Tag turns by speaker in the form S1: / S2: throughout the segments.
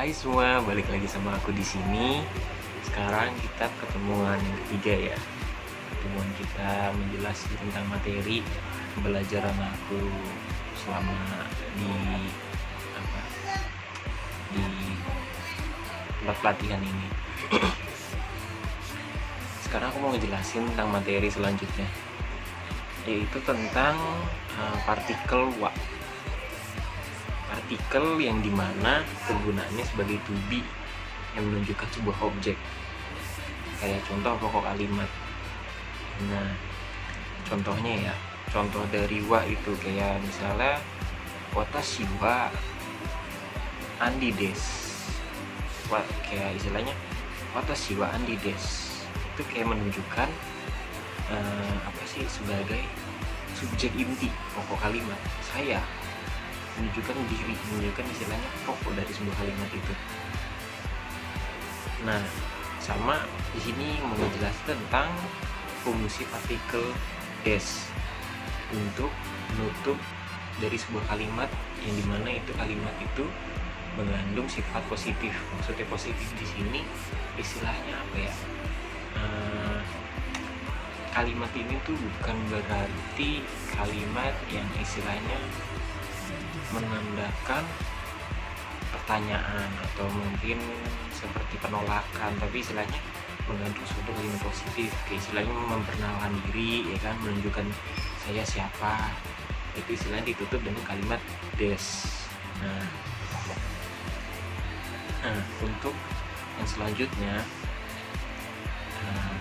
S1: Hai semua, balik lagi sama aku di sini. Sekarang kita ketemuan yang ketiga ya. Pertemuan kita menjelaskan tentang materi pembelajaran aku selama di apa di tempat pelatihan ini. Sekarang aku mau ngejelasin tentang materi selanjutnya, yaitu tentang partikel uap. Partikel yang dimana kegunaannya sebagai to be yang menunjukkan sebuah objek, kayak contoh pokok kalimat. Nah, contohnya ya, contoh dari wa itu kayak misalnya watashi wa andi desu. Kayak istilahnya watashi wa andi desu itu kayak menunjukkan apa sih, sebagai subjek inti pokok kalimat. Saya menunjukkan diri, menunjukkan istilahnya pokok dari sebuah kalimat itu. Nah, sama di sini mau menjelaskan tentang fungsi partikel des untuk menutup dari sebuah kalimat yang dimana itu kalimat itu mengandung sifat positif. Maksudnya positif di sini istilahnya apa ya? Kalimat ini tuh bukan berarti kalimat yang istilahnya menandakan pertanyaan atau mungkin seperti penolakan, tapi istilahnya mengandung suatu kalimat positif, kayak istilahnya memperkenalkan diri, ya kan, menunjukkan saya siapa, itu istilahnya ditutup dengan kalimat des. Nah, untuk yang selanjutnya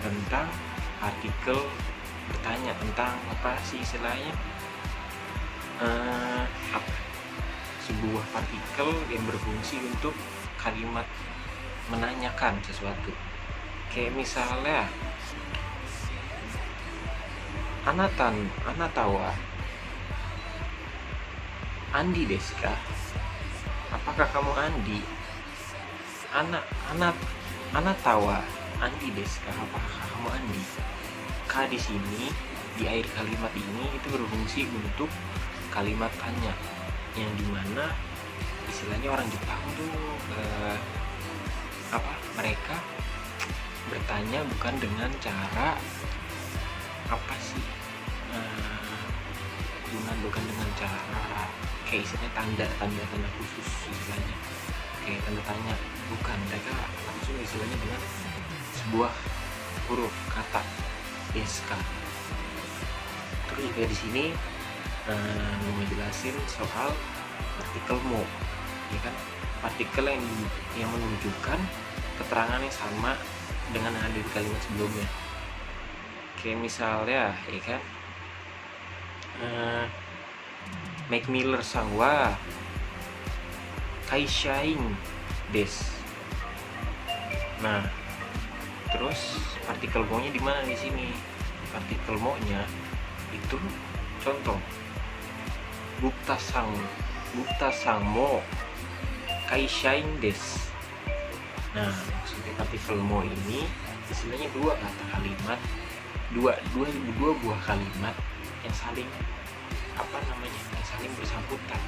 S1: tentang artikel bertanya tentang apa sih istilahnya, sebuah partikel yang berfungsi untuk kalimat menanyakan sesuatu. Kayak misalnya anatawa andi desu ka? Apakah kamu Andi? Anatawa andi desu ka? Apakah kamu Andi? Ka di sini di akhir kalimat ini itu berfungsi untuk kalimat tanya, yang dimana istilahnya orang Jepang tuh mereka bertanya bukan dengan cara apa sih, bukan dengan cara kayak istilahnya tanda khusus, istilahnya kayak tanda tanya, bukan. Mereka langsung istilahnya dengan sebuah huruf kata deska. Terus juga di sini mau ngejelasin soal partikel mo, ya kan, partikel yang menunjukkan keterangan yang sama dengan yang ada di kalimat sebelumnya. Kayak misalnya, ya kan, Mac Miller sang wa kaishain des. Nah, terus partikel mo-nya di mana di sini? Partikel mo-nya itu contoh bukta sang mo kaishain des. Nah, maksudnya partikel mo ini istilahnya dua kata kalimat, dua buah kalimat yang saling yang saling bersangkutan.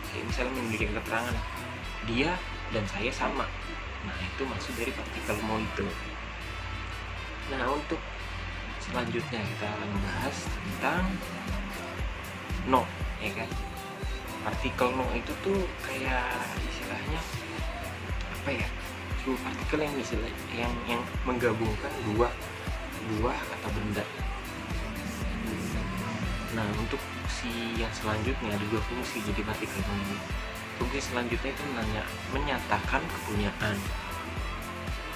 S1: Kayak misalnya memiliki keterangan dia dan saya sama. Nah, itu maksud dari partikel mo itu. Nah, untuk selanjutnya kita akan membahas tentang no, ya kan. Partikel no itu tuh kayak istilahnya apa ya? Sebuah partikel yang menggabungkan dua kata benda. Nah, untuk fungsi yang selanjutnya ada dua fungsi jadi partikel no ini. Fungsi selanjutnya itu menyatakan kepunyaan.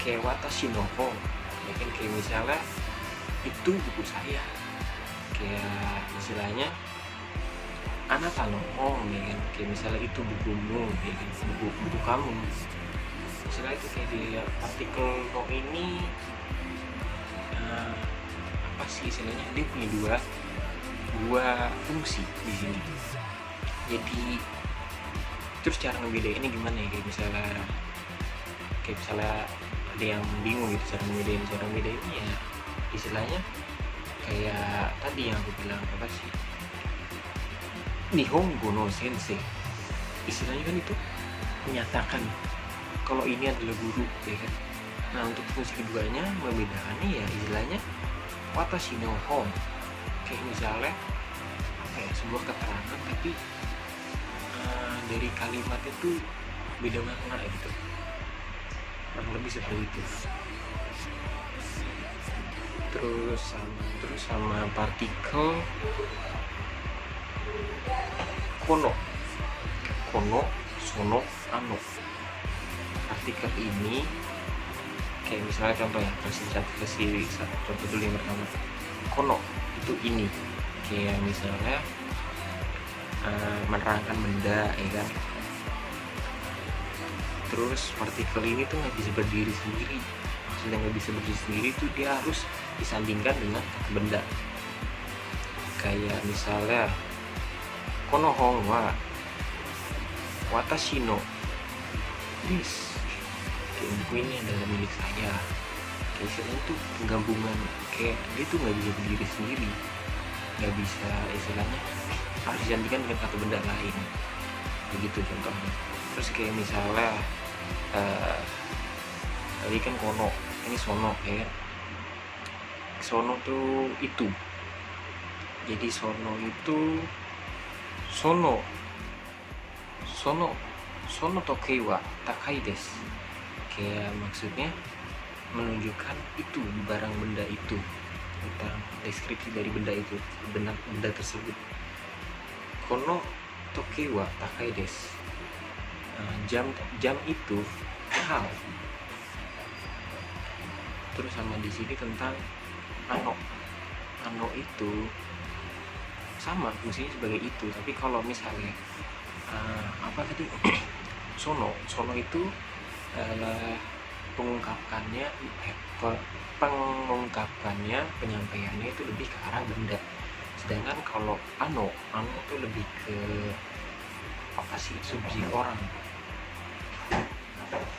S1: Kayak watashi no ho, ya kan, kayak misalnya itu buku saya. Kayak istilahnya anata no ho, ya kan, kayak misalnya itu bukumu, ya kan, buku kamu. Istilah itu kayak di partikel no ini apa sih istilahnya, dia punya dua fungsi di sini. Jadi terus cara ngebedainnya gimana ya, kayak misalnya ada yang bingung gitu cara ngebedainnya ya, istilahnya kayak tadi yang aku bilang apa sih, Nihongo no sensei, istilahnya kan itu menyatakan kalau ini adalah guru, ya kan. Nah, untuk fungsi keduanya membedakannya ya istilahnya watashi no hon, kayak misalnya apa ya, sebuah keterangan tapi dari kalimat itu beda makna gitu, kurang lebih seperti itu. Terus sama partikel kono, sono, ano. Partikel ini kayak misalnya contoh ya, kasih contoh dulu yang pertama. Kono itu ini, kayak misalnya menerangkan benda, ya kan. Terus partikel ini tuh nggak bisa berdiri sendiri. Maksudnya nggak bisa berdiri sendiri tuh dia harus disandingkan dengan benda. Kayak misalnya kono hon wa watashi no this, kayak buku ini adalah milik saya. Kayak istilahnya tuh penggabungan, kayak dia tuh nggak bisa berdiri sendiri, nggak bisa, istilahnya harus disandingkan dengan satu benda lain, begitu contohnya. Terus kayak misalnya tadi kan kono, ini sono, ya. Sono tuh itu, jadi sono itu sono tokei wa takai desu, kayak maksudnya menunjukkan itu, barang benda itu, tentang deskripsi dari benda itu, benda tersebut. Kono tokei wa takai desu, jam itu mahal. Terus sama di sini tentang ano itu sama fungsinya sebagai itu, tapi kalau misalnya apa tadi sono itu pengungkapannya, penyampaiannya itu lebih ke arah benda. Sedangkan kalau ano itu lebih ke apa sih, subjek orang.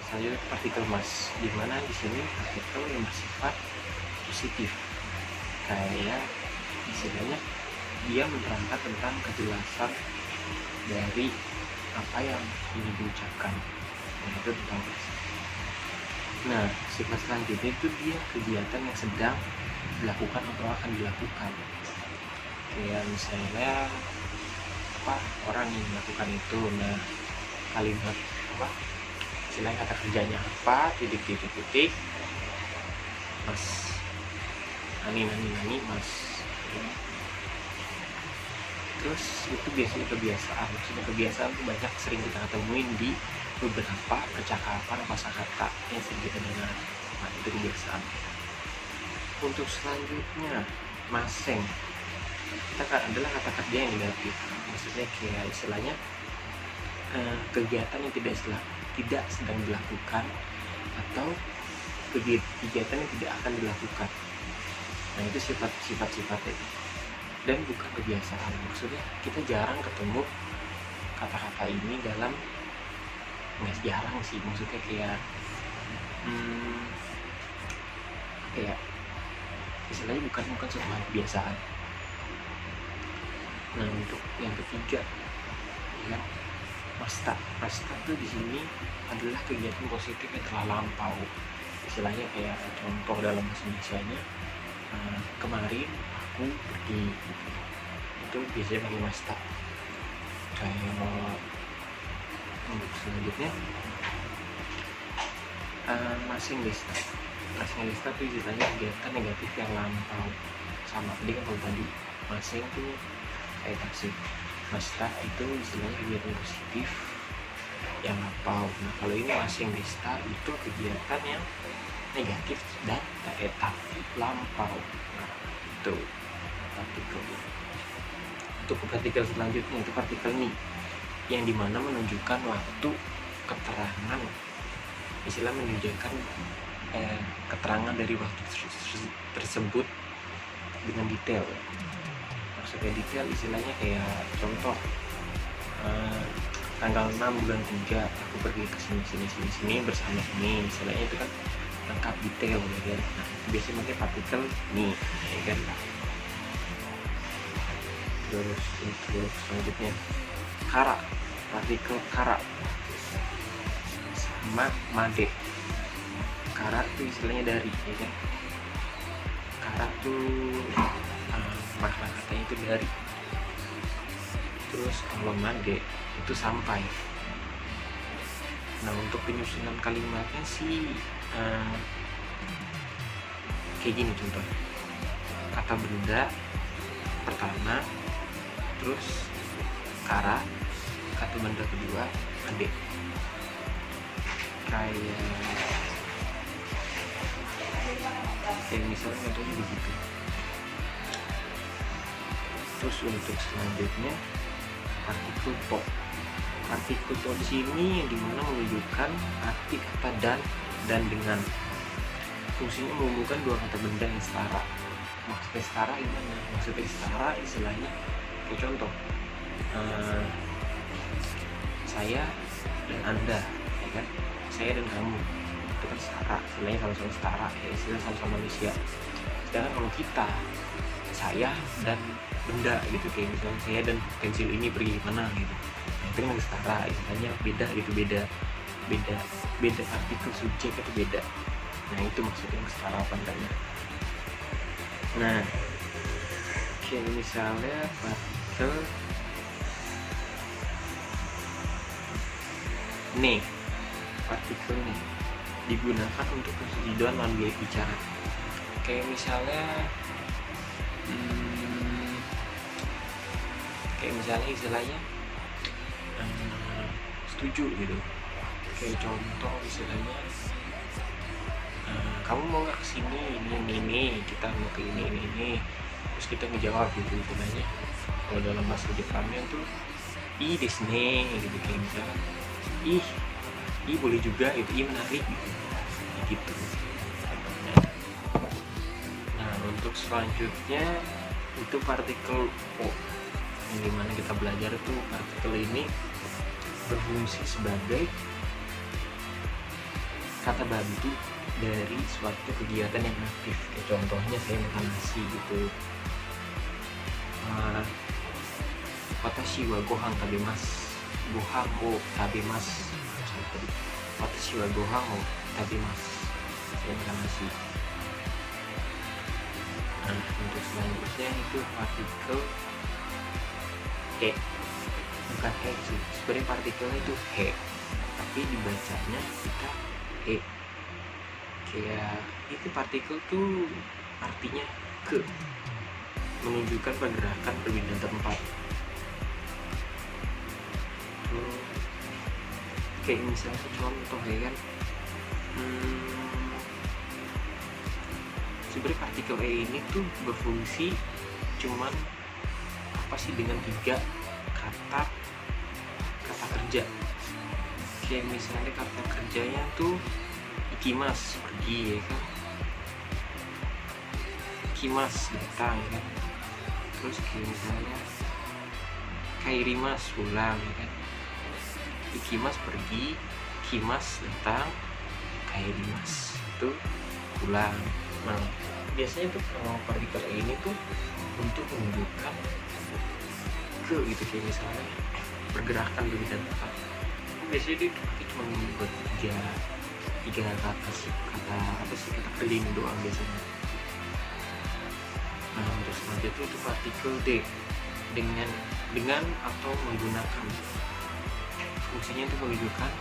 S1: Selanjutnya partikel mas, dimana di sini partikel yang bersifat positif, kayak istilahnya dia menerangkan tentang kejelasan dari apa yang ini diucapkan, itu tentang itu. Nah, sifat selanjutnya itu dia kegiatan yang sedang dilakukan atau akan dilakukan, kayak misalnya apa, orang yang melakukan itu. Nah, kalimat apa, istilahnya kata kerjanya apa, titik mas nani mas, ya. Terus itu biasanya kebiasaan, maksudnya kebiasaan itu banyak sering kita temuin di beberapa percakapan kosakata yang sering kita dengar. Nah, itu kebiasaan. Untuk selanjutnya maseng, kita adalah kata kerja yang negatif, maksudnya kayak istilahnya kegiatan yang tidak sedang dilakukan atau kegiatan yang tidak akan dilakukan. Nah, itu sifat-sifatnya, dan bukan kebiasaan. Maksudnya kita jarang ketemu kata-kata ini dalam, nggak jarang sih, maksudnya kayak kayak istilahnya bukan suatu hal kebiasaan. Nah, untuk yang ketiga ya, masta itu di sini adalah kegiatan positif yang telah lampau. Istilahnya kayak contoh dalam bahasa Indonesianya, kemarin aku pergi, itu biasanya pakai masta. Kayak untuk selanjutnya masing lista itu istilahnya kegiatan negatif yang lampau. Sama tadi kan kalau tadi masing tuh kayak taksi, masta itu istilahnya kegiatan positif yang lampau. Nah, kalau ini masing lista itu kegiatan yang negatif dan tapi lampau. Nah, itu partikel. Untuk partikel selanjutnya itu partikel ni, yang dimana menunjukkan waktu keterangan, istilah menunjukkan keterangan dari waktu tersebut dengan detail. Maksudnya detail istilahnya kayak contoh tanggal 6 bulan 3 aku pergi ke sini bersama ini, istilahnya itu kan lengkap detail, ya kan. Nah, biasanya pakai partikel nih, ya kan. Terus untuk selanjutnya kara, partikel kara sama made. Kara tuh istilahnya dari, ya kan? Kara tuh makna katanya itu dari. Terus kalau made itu sampai. Nah, untuk penyusunan kalimatnya sih kayak gini contohnya. Kata benda pertama, terus kara, kata benda kedua made. Kayak misalnya contohnya begitu. Terus untuk selanjutnya partikel to. Partikel to di sini yang dimana menunjukkan arti kata dan dengan. Fungsinya menghubungkan dua kata benda yang setara. Maksudnya setara gimana? Maksudnya setara istilahnya kayak contoh, saya dan Anda, ya kan? Saya dan kamu itu kan setara, istilahnya sama-sama setara, ya istilah sama-sama manusia. Sedangkan kalau kita, saya dan benda gitu, kayak misalnya saya dan pensil ini pergi kemana gitu, nah itu kan setara, istilahnya beda gitu, beda artikel subjek itu beda. Nah itu maksudnya kesetarapan tadi. Nah kayak misalnya partikel nih, partikel nih digunakan untuk persetujuan lawan bicara. Kayak misalnya istilahnya setuju gitu. Kayak contoh istilahnya, kamu mau nggak kesini, ini kita mau ke ini, terus kita ngejawab gitu istilahnya. Kalau dalam bahasa Jepangnya tuh ii desu ne gitu, kayak misalnya ih boleh juga itu, menarik gitu. Nah untuk selanjutnya itu partikel o, yang dimana kita belajar itu partikel ini berfungsi sebagai kata bantu dari suatu kegiatan yang aktif. Kayak contohnya saya makan nasi gitu. Watashi wa gohan tabemasu. Gohan o tabemasu. Watashi wa gohan o tabemasu. Saya makan nasi. Nah, untuk selanjutnya itu partikel he. Bukan he sih. Sebenarnya partikelnya itu he, tapi dibacanya kita he. Kayak itu partikel tuh artinya ke, menunjukkan pergerakan perbedaan tempat. Kayak misalnya contoh ya kan, sebenarnya partikel e ini tuh berfungsi cuman apa sih, dengan 3 kata kerja. Kayak misalnya kata kerjanya tuh ikimasu, pergi, ya kan? Ikimasu, datang, ya kan? Terus kayak misalnya kairimasu, pulang, ya kan? Ikimasu, pergi, ikimasu, datang, kairimasu, itu pulang. Nah biasanya tuh kalau partikel ini tuh untuk menunjukkan ke gitu, kayak misalnya pergerakan di bidang tempat. Biasanya dia cuma buat tiga kata kerja ini doang biasanya. Nah untuk selanjutnya itu partikel D, dengan atau menggunakan. Fungsinya itu menunjukkan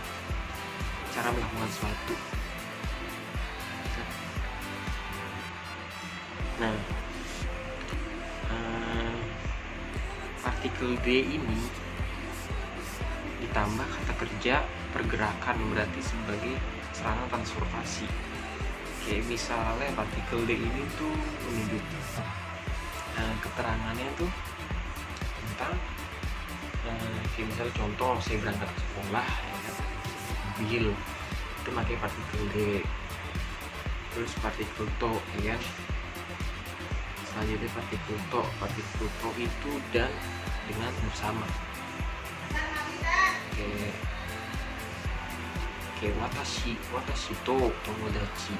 S1: cara melakukan sesuatu. Nah partikel D ini ditambah kata kerja pergerakan, berarti sebagai serangan transportasi. Kayak misalnya partikel D ini tuh menunjukkan keterangannya tuh tentang kayak misalnya contoh saya berangkat ke sekolah, ya kan, mobil itu pakai partikel D. Terus partikel to, ya kan, selanjutnya partikel to itu dan dengan bersama. Kayak watashi to tomodachi,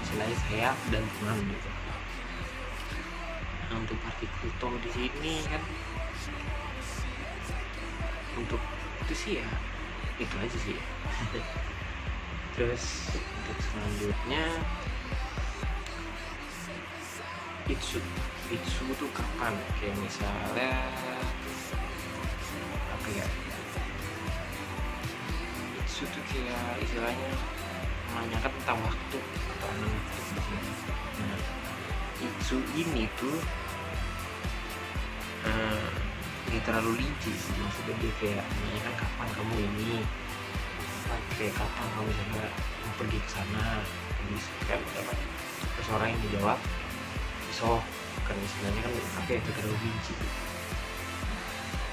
S1: selain saya dan teman gitu. Nah, untuk partikel to di sini kan untuk itu sih ya itu aja sih ya. Terus untuk selanjutnya itsu tuh kapan, kayak misalnya apa ya, itsu tuh kayak istilahnya menanyakan tentang waktu atau waktu gitu ya. Nah, itsu ini tuh dia terlalu rinci sih, maksudnya dia kayak menanyakan kapan kamu ini, kayak kapan kamu misalnya mau pergi ke sana, bisa kan apa, terus orang yang dijawab so kan istilahnya kan apa ya, itu terlalu rinci.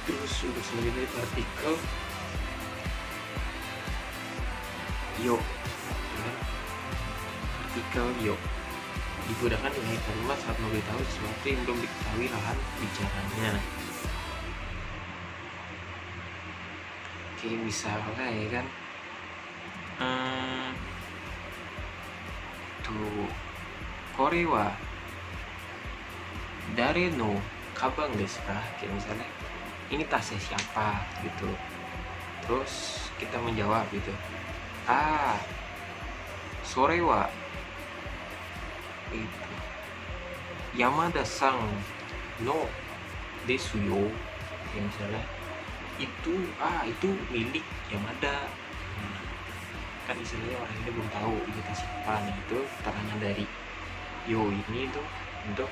S1: Terus untuk selanjutnya itu artikel yo, kan? Artikel yo digunakan di akhir kalimat saat memberitahu sesuatu yang belum diketahui lahan bicaranya. Kayak misalnya ya kan, tuh Korewa dari no kabang desu ka, kayak misalnya ini tasnya siapa gitu, terus kita menjawab gitu, sore wa itu Yamada Sang no desu yo, kayak misalnya itu milik Yamada. Kan istilahnya orang ini belum tahu itu tas siapa, nah itu keterangan dari yo ini tuh untuk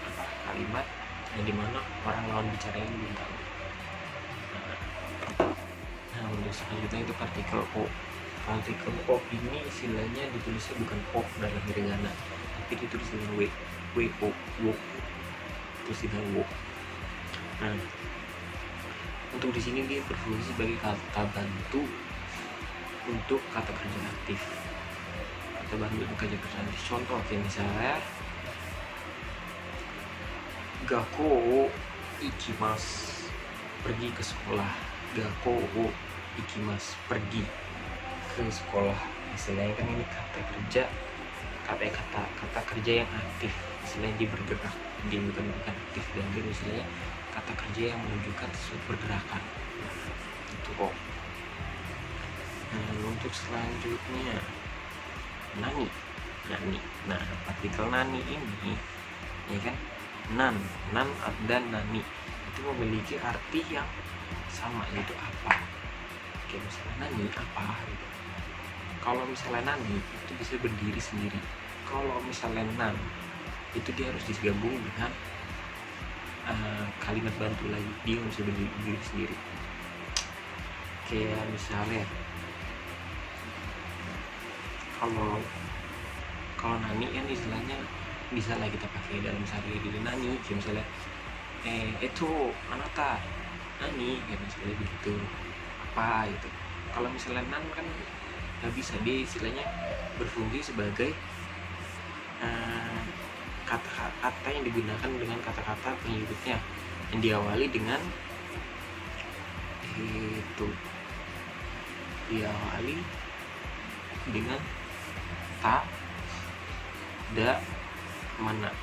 S1: apa, kalimat yang dimana orang lawan bicara ini belum tahu. Nah untuk selanjutnya itu partikel o. Partikel o ini istilahnya ditulisnya bukan o dalam hiragana, tapi ditulis dengan w o wo, terus dengan wo. Nah untuk di sini dia berfungsi sebagai kata bantu untuk kata kerja aktif. Kata bantu untuk kerja aktif. Contoh kayak misalnya gakko ikimasu, pergi ke sekolah. Gakko ikimasu, pergi ke sekolah. Istilahnya kan ini kata kerja, kata kerja yang aktif. Istilahnya dia bergerak, dia bukan aktif, dan dia istilahnya kata kerja yang menunjukkan sesuatu pergerakan. Itu kok. Nah untuk selanjutnya nani. Nah partikel nani ini ya kan, nan dan nani itu memiliki arti yang sama, yaitu apa. Kayak misalnya nani apa gitu. Kalau misalnya nani itu bisa berdiri sendiri. Kalau misalnya nan itu dia harus digabung dengan kalimat bantu lagi, dia bisa berdiri sendiri. Kayak misalnya kalau nani kan istilahnya bisa lah kita pakai dalam sehari-hari. Nani kayak misalnya itu anata nani, kayak misalnya begitu, apa itu. Kalau misalnya nan kan nggak bisa, dia istilahnya berfungsi sebagai kata-kata yang digunakan dengan kata-kata pengikutnya yang diawali dengan ta, da, mana,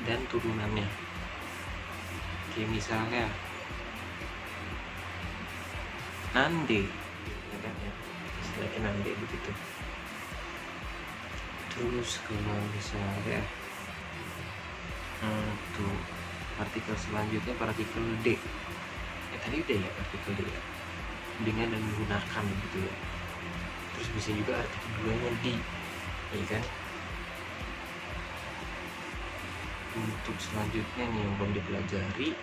S1: dan turunannya. Kayak misalnya nande, istilahnya nande begitu. Terus kalau misalnya tuh partikel selanjutnya partikel d. Tadi udah ya partikel d ya, dengan dan menggunakan gitu ya. Terus bisa juga arti keduanya di, ya kan. Untuk selanjutnya nih yang belum dipelajari,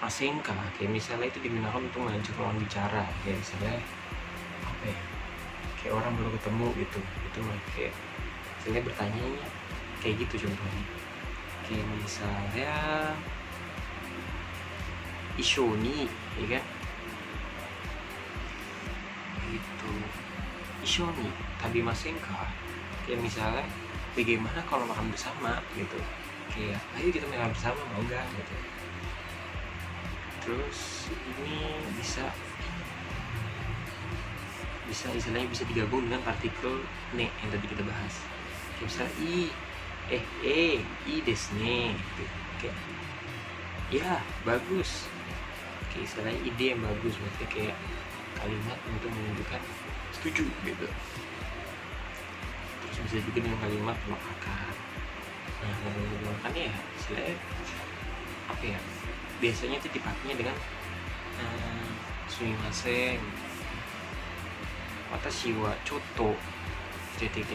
S1: asengka, kayak misalnya itu digunakan untuk mengajak lawan bicara. Kayak misalnya apa ya, kayak orang baru ketemu gitu, itu kayak misalnya bertanya kayak gitu contohnya. Kayak misalnya ishoni, ya kan, itu ishoni tabimasenka, kayak misalnya bagaimana kalau makan bersama gitu, kayak ayo kita makan bersama, mau nggak gitu. Terus ini bisa istilahnya bisa digabung dengan partikel ne yang tadi kita bahas. Kayak misalnya i desu ne gitu. Kayak ya bagus, kayak istilahnya ide yang bagus, maksudnya kayak kalimat untuk menunjukkan setuju gitu. Terus bisa juga dengan kalimat melakukan. Nah, kalau melakukan ya istilahnya apa ya, biasanya itu dipakainya dengan sumimasen, watashi wa choto titik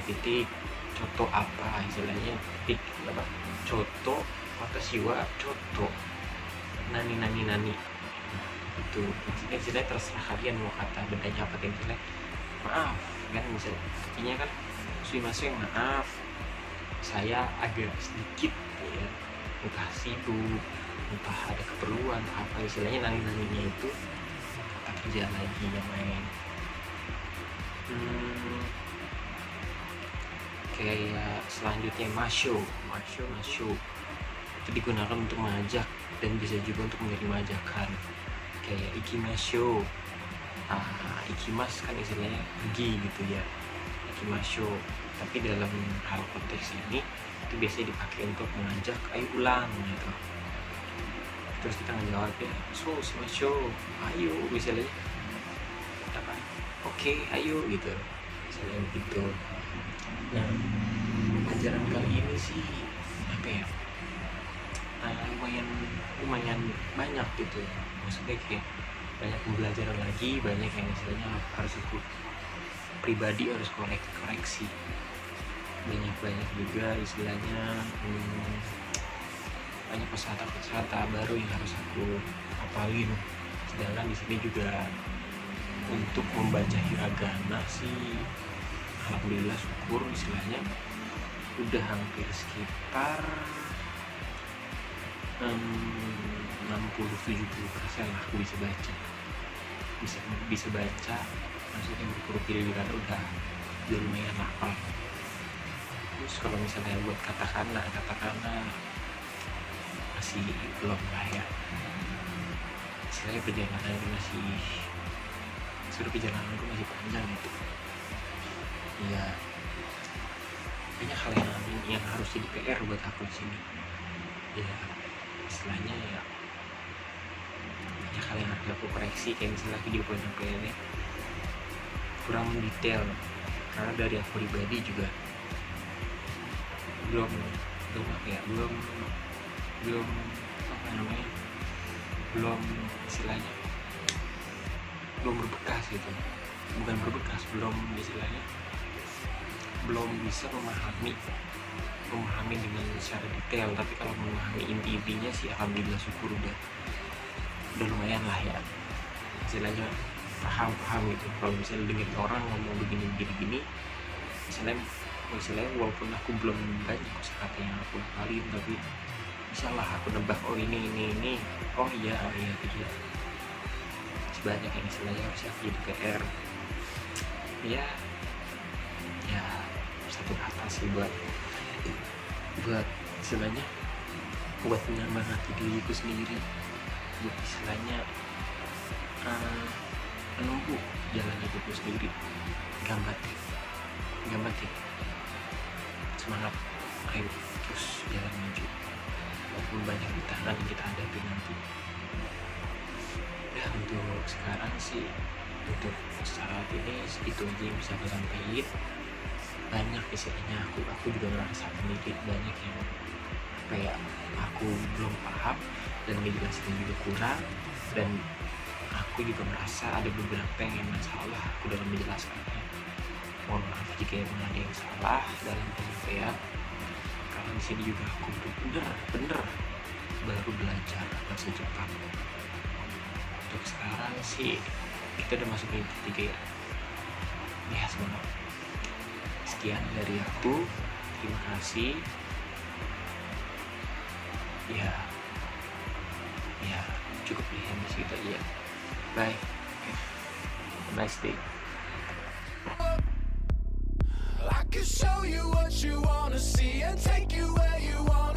S1: contoh apa istilahnya, titik apa, contoh watashi wa choto nani. Nah, itu maksudnya terserah kalian mau kata bedanya apa, misalnya maaf kan, bisa artinya kan sumimasen maaf saya agak sedikit ya, entah sibuk, entah ada keperluan apa, istilahnya nani-naninya itu kata kerja lagi yang main. Kayak selanjutnya masho itu digunakan untuk mengajak dan bisa juga untuk menerima ajakan, kayak ikimasho. Ikimas kan istilahnya pergi gitu ya, ikimasho. Tapi dalam hal konteks ini itu biasanya dipakai untuk mengajak ayo ulang gitu. Terus kita ngejawab ya shimasho, ayo misalnya apa, oke, ayo gitu misalnya begitu. Nah, pelajaran kali ini sih apa ya, lumayan banyak gitu, maksudnya kayak banyak pembelajaran lagi, banyak yang istilahnya harus aku pribadi harus koreksi, banyak juga istilahnya banyak kosakata baru yang harus aku hafalin. Sedangkan di sini juga untuk membaca hiragana sih alhamdulillah syukur istilahnya udah hampir sekitar 60-70% lah aku bisa baca, maksudnya huruf hiragana udah lumayan hafal. Terus kalau misalnya buat katakana masih belum lah ya, istilahnya perjalananku masih panjang itu ya. Banyak hal yang harus jadi PR buat aku di sini ya, istilahnya ya banyak hal yang harus aku koreksi, kayak misalnya video penyampaiannya kurang detail, karena dari aku pribadi juga belum istilahnya belum berbekas gitu, bukan berbekas, belum bisa memahami dengan secara detail. Tapi kalau memahami intinya sih alhamdulillah syukur udah lumayan lah ya, istilahnya paham gitu. Kalau misalnya dengerin orang ngomong begini misalnya walaupun aku belum banyak kosakata yang aku hafalin, tapi misalnya aku nebak oh ini oh iya gitu. Sebanyak yang istilahnya harus aku jadi PR ya satu kata sih buat istilahnya buat menyemangati diriku sendiri, buat istilahnya menempuh jalan hidupku sendiri. Gambate, semangat, ayo terus jalan maju walaupun banyak rintangan yang kita hadapi nanti ya. Untuk sekarang sih, untuk saat ini segitu aja yang bisa aku sampaikan. Banyak istilahnya aku juga merasa sendiri banyak yang apa ya, aku belum paham dan ngejelasin juga kurang, dan aku juga merasa ada beberapa yang masalah aku dalam menjelaskannya. Mohon maaf jika emang ada yang salah dalam penyampaian, karena di sini juga aku bener baru belajar bahasa Jepang. Untuk sekarang sih kita udah masuk minggu ketiga ya semangat. Sekian dari aku, terima kasih ya cukup lihat di situ aja. Bye, have a nice day. I can show you what you wanna see and take you where you want.